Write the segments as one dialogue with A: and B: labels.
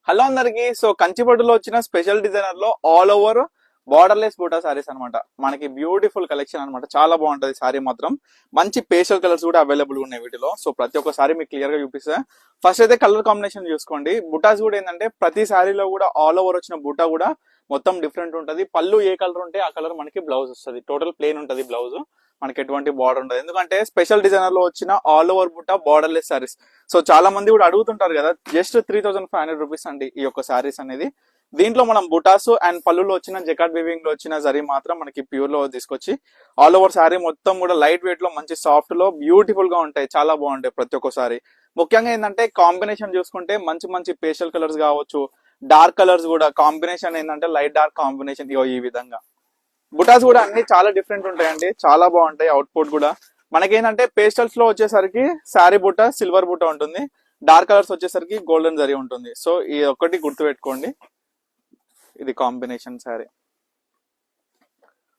A: Hello అందరికి. So కంచిపట్టులో వచ్చిన special designer లో ఆల్ ఓవర్ బార్డర్లెస్ బూటా సారీస్ అనమాట. మనకి బ్యూటిఫుల్ కలెక్షన్ అనమాట. చాలా బాగుంటది సారీ మాత్రం. మంచి పేస్టల్ కలర్స్ కూడా అవైలబుల్ ఉన్నాయి వీటిలో. సో ప్రతి ఒక్క సారీ మీకు క్లియర్ గా చూపిస్తా. ఫస్ట్ అయితే కలర్ కాంబినేషన్ చూసుకోండి. బుటాస్ కూడా ఏంటంటే ప్రతి సారీలో కూడా ఆల్ ఓవర్ వచ్చిన బూటా కూడా మొత్తం డిఫరెంట్ ఉంటది. పళ్ళు ఏ కలర్ ఉంటే ఆ కలర్ మనకి బ్లౌజ్ వస్తుంది. టోటల్ ప్లేన్ ఉంటది బ్లౌజ్. మనకి ఎటువంటి బార్డర్ ఉండదు. ఎందుకంటే స్పెషల్ డిజైనర్ లో వచ్చిన ఆల్ ఓవర్ బుట్ట బార్డర్లెస్ సారీస్. సో చాలా మంది కూడా అడుగుతుంటారు కదా. జస్ట్ 3500 రూపీస్ అండి ఈ యొక్క సారీస్ అనేది. దీంట్లో మనం బుటాస్ అండ్ పళ్ళులో వచ్చిన జకాట్ వీవింగ్ లో వచ్చిన జరీ మాత్రం మనకి ప్యూర్ లో తీసుకొచ్చి ఆల్ ఓవర్ సారీ మొత్తం కూడా లైట్ వెయిట్ లో మంచి సాఫ్ట్ లో బ్యూటిఫుల్ గా ఉంటాయి. చాలా బాగుంటాయి ప్రతి ఒక్కసారి. ముఖ్యంగా ఏంటంటే కాంబినేషన్ చూసుకుంటే మంచి మంచి పేస్టల్ కలర్స్ కావచ్చు, డార్క్ కలర్స్ కూడా కాంబినేషన్ ఏంటంటే లైట్ డార్క్ కాంబినేషన్ ఈ విధంగా. బుటాస్ కూడా అన్ని చాలా డిఫరెంట్ ఉంటాయండి. చాలా బాగుంటాయి. అవుట్పుట్ కూడా మనకేంటంటే పేస్టల్స్ లో వచ్చేసరికి శారీ బుట్ట సిల్వర్ బుట్ట ఉంటుంది. డార్క్ కలర్స్ వచ్చేసరికి గోల్డెన్ జరీ ఉంటుంది. సో ఈ ఒక్కటి గుర్తు పెట్టుకోండి. ఇది కాంబినేషన్ శారీ.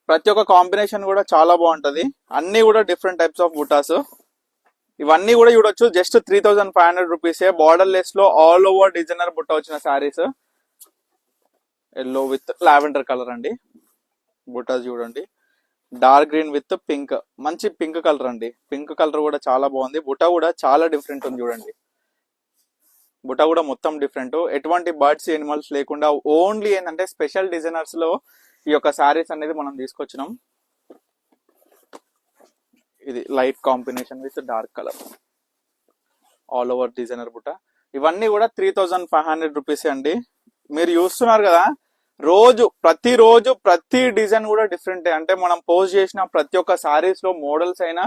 A: ప్రతి ఒక్క కాంబినేషన్ కూడా చాలా బాగుంటది. అన్ని కూడా డిఫరెంట్ టైప్స్ ఆఫ్ బుటాస్. ఇవన్నీ కూడా చూడొచ్చు. జస్ట్ 3500 రూపీసే. బార్డర్ లెస్ లో ఆల్ ఓవర్ డిజైనర్ బుట్ట వచ్చిన saris. Yellow with lavender colour అండి. బుటాస్ చూడండి. Dark green with pink. మంచి పింక్ కలర్ అండి. పింక్ కలర్ కూడా చాలా బాగుంది. బుట్ట కూడా చాలా డిఫరెంట్ ఉంది చూడండి. బుట్ట కూడా మొత్తం డిఫరెంట్. ఎటువంటి బర్డ్స్ ఎనిమల్స్ లేకుండా ఓన్లీ ఏంటంటే స్పెషల్ డిజైనర్స్ లో ఈ యొక్క శారీస్ అనేది మనం తీసుకొచ్చినాం. ఇది light combination with dark colour all over designer బుట్ట. ఇవన్నీ కూడా 3500 రూపీస్ అండి. మీరు చూస్తున్నారు కదా, ప్రతిరోజు ప్రతి డిజైన్ కూడా డిఫరెంట్. అంటే మనం పోస్ట్ చేసిన ప్రతి ఒక్క సారీస్ లో మోడల్స్ అయినా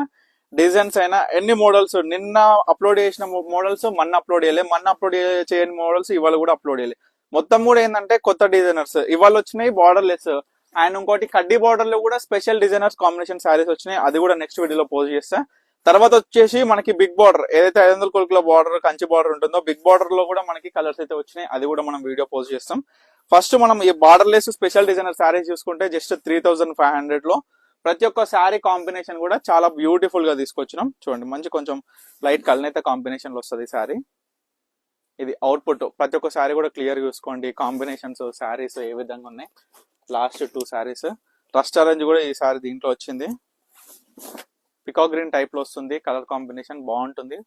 A: డిజైన్స్ అయినా ఎన్ని మోడల్స్ నిన్న అప్లోడ్ చేసిన మోడల్స్ మొన్న అప్లోడ్ చేయలే, మొన్న అప్లోడ్ చేయని మోడల్స్ ఇవాళ కూడా అప్లోడ్ చేయలే. మొత్తం కూడా ఏంటంటే కొత్త డిజైనర్స్ ఇవాళ వచ్చినాయి బార్డర్ లెస్. అండ్ ఇంకోటి కడ్డీ బార్డర్ లో కూడా స్పెషల్ డిజైనర్స్ కాంబినేషన్ సారీస్ వచ్చినాయి. అది కూడా నెక్స్ట్ వీడియోలో పోస్ట్ చేస్తా. తర్వాత వచ్చేసి మనకి బిగ్ బార్డర్ ఏదైతే 500 కొలుకుల బార్డర్ కంచి బార్డర్ ఉంటుందో బిగ్ బార్డర్ లో కూడా మనకి కలర్స్ అయితే వచ్చినాయి. అది కూడా మనం వీడియో పోస్ట్ చేస్తాం. ఫస్ట్ మనం ఈ border less special designer saris చూసుకుంటే జస్ట్ 3500 లో ప్రతి ఒక్క శారీ కాంబినేషన్ కూడా చాలా బ్యూటిఫుల్ గా తీసుకొచ్చినాం. చూడండి మంచి కొంచెం లైట్ కలనేత కాంబినేషన్ లో వస్తుంది శారీ. ఇది అవుట్పుట్. ప్రతి ఒక్క శారీ కూడా క్లియర్ చూసుకోండి. కాంబినేషన్స్ శారీస్ ఏ విధంగా ఉన్నాయి. లాస్ట్ 2 శారీస్ రస్ట్ ఆరెంజ్ కూడా ఈ సారీ దీంట్లో వచ్చింది. పికాక్ గ్రీన్ టైప్ లో వస్తుంది. కలర్ కాంబినేషన్ బాగుంటుంది.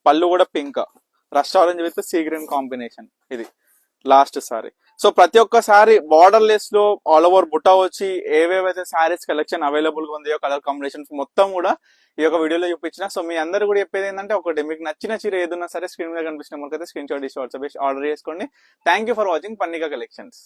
A: పళ్ళు కూడా pink, rust orange with sea green combination. ఇది లాస్ట్ సారీ. సో ప్రతి ఒక్క సారీ బార్డర్ లెస్ లో ఆల్ ఓవర్ బుట్టా వచ్చి ఏవేవైతే సారీస్ కలెక్షన్ అవైలబుల్ గా ఉందో కలర్ కాంబినేషన్స్ మొత్తం కూడా ఈ యొక్క వీడియోలో చూపించిన. సో మీ అందరూ కూడా చెప్పేది ఏంటంటే ఒకటి మీకు నచ్చిన చీర ఏదన్నా సరే స్క్రీన్ మీద కనిపిస్తున్న మనకైతే స్క్రీన్ షాట్ తీసి వాట్సాప్ ఆర్డర్ చేసుకోండి. థ్యాంక్ యూ ఫర్ వాచింగ్ పన్నికా కలెక్షన్స్.